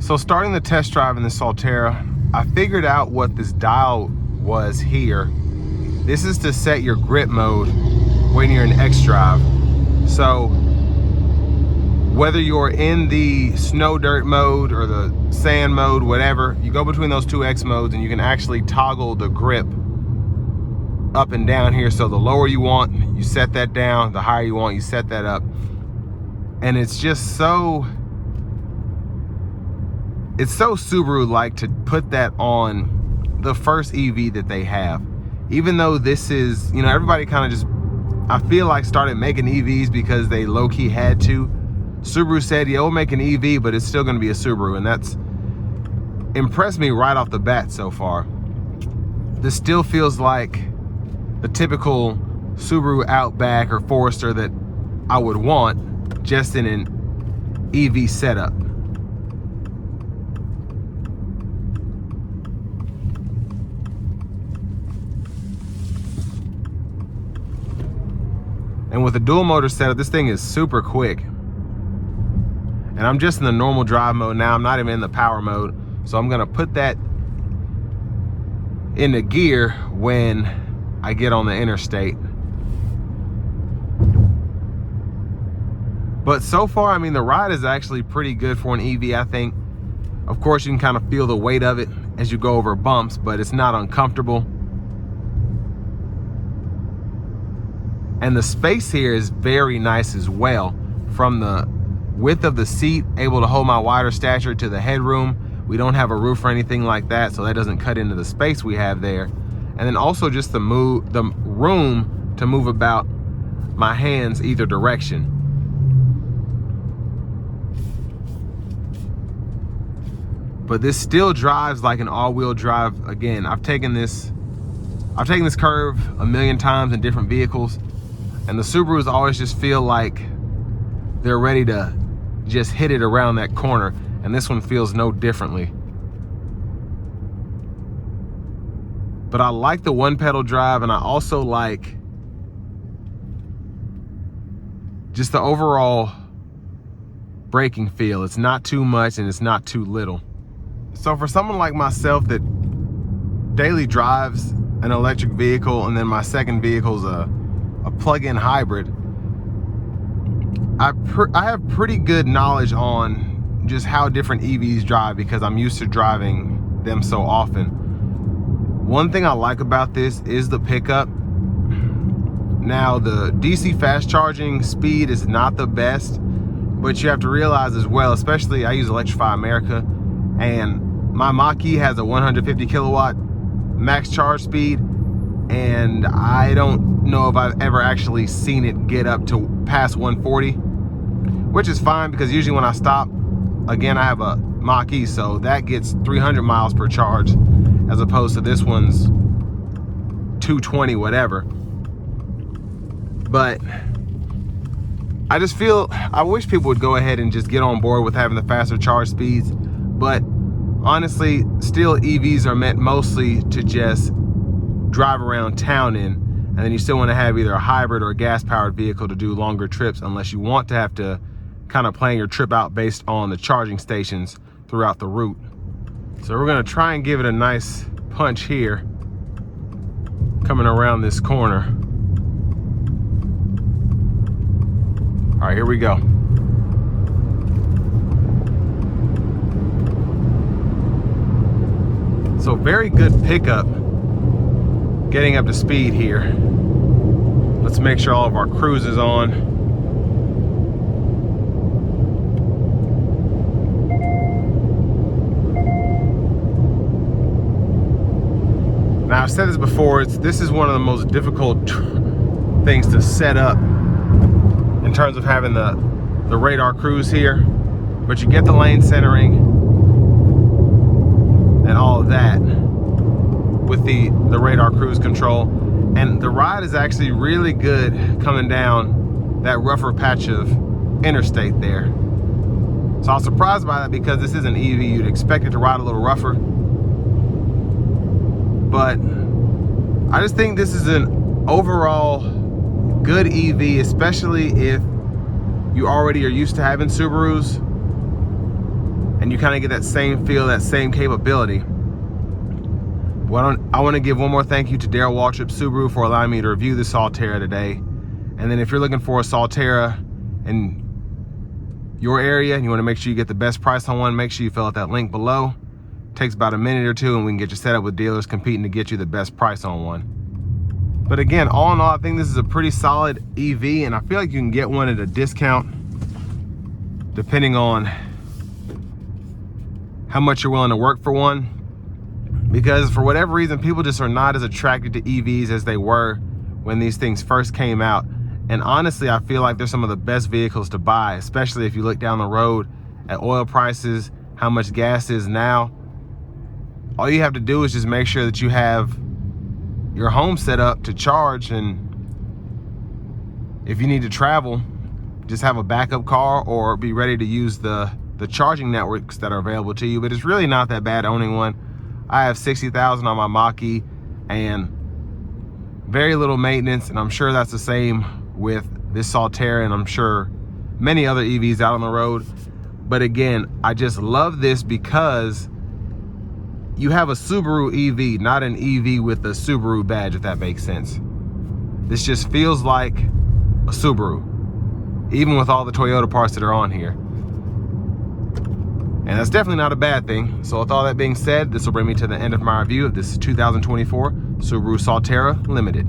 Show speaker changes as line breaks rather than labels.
So starting the test drive in the Solterra, I figured out what this dial was here. This is to set your grip mode when you're in X drive. So whether you're in the snow dirt mode or the sand mode, whatever, you go between those two X modes and you can actually toggle the grip up and down here. So the lower you want, you set that down. The higher you want, you set that up. And it's just so, it's so Subaru-like to put that on the first EV that they have. Even though this is, you know, everybody kind of just, I feel like, started making EVs because they low-key had to. Subaru said, yeah, we'll make an EV, but it's still gonna be a Subaru, and that's impressed me right off the bat so far. This still feels like the typical Subaru Outback or Forester that I would want, just in an EV setup. And with a dual motor setup, this thing is super quick. And I'm just in the normal drive mode now. I'm not even in the power mode. So I'm gonna put that into gear when I get on the interstate. But so far, I mean, the ride is actually pretty good for an EV, I think. Of course, you can kind of feel the weight of it as you go over bumps, but it's not uncomfortable. And the space here is very nice as well. From the width of the seat, able to hold my wider stature, to the headroom. We don't have a roof or anything like that, so that doesn't cut into the space we have there. And then also just the room to move about my hands either direction. But this still drives like an all-wheel drive. Again, I've taken this curve a million times in different vehicles, and the Subarus always just feel like they're ready to just hit it around that corner, and this one feels no differently. But I like the one pedal drive, and I also like just the overall braking feel. It's not too much and it's not too little. So for someone like myself that daily drives an electric vehicle, and then my second vehicle is a plug-in hybrid, I have pretty good knowledge on just how different EVs drive because I'm used to driving them so often. One thing I like about this is the pickup. Now, the DC fast charging speed is not the best, but you have to realize as well, especially I use Electrify America, and my Mach-E has a 150 kilowatt max charge speed, and I don't know if I've ever actually seen it get up to past 140, which is fine because usually when I stop, again, I have a Mach-E, so that gets 300 miles per charge as opposed to this one's 220 whatever. But I just feel, I wish people would go ahead and just get on board with having the faster charge speeds. But honestly, still EVs are meant mostly to just drive around town in, and then you still want to have either a hybrid or a gas powered vehicle to do longer trips, unless you want to have to kind of plan your trip out based on the charging stations throughout the route. So we're going to try and give it a nice punch here, coming around this corner. All right, here we go. So very good pickup getting up to speed here. Let's make sure all of our cruise is on. Now, I've said this before, this is one of the most difficult things to set up in terms of having the radar cruise here, but you get the lane centering and all of that with the radar cruise control, and the ride is actually really good coming down that rougher patch of interstate there. So I was surprised by that because this is an EV. You'd expect it to ride a little rougher, but I just think this is an overall good EV, especially if you already are used to having Subarus and you kind of get that same feel, that same capability. I want to give one more thank you to Daryl Waltrip Subaru for allowing me to review the Solterra today. And then if you're looking for a Solterra in your area and you want to make sure you get the best price on one, make sure you fill out that link below. It takes about a minute or two and we can get you set up with dealers competing to get you the best price on one. But again, all in all, I think this is a pretty solid EV, and I feel like you can get one at a discount depending on how much you're willing to work for one. Because for whatever reason, people just are not as attracted to EVs as they were when these things first came out. And honestly, I feel like they're some of the best vehicles to buy, especially if you look down the road at oil prices, how much gas is now. All you have to do is just make sure that you have your home set up to charge, and if you need to travel, just have a backup car or be ready to use the charging networks that are available to you. But it's really not that bad owning one. I have 60,000 on my Mach-E and very little maintenance, and I'm sure that's the same with this Solterra, and I'm sure many other EVs out on the road. But again, I just love this because you have a Subaru EV, not an EV with a Subaru badge, if that makes sense. This just feels like a Subaru, even with all the Toyota parts that are on here. And that's definitely not a bad thing. So with all that being said, this will bring me to the end of my review of this 2024 Subaru Solterra Limited.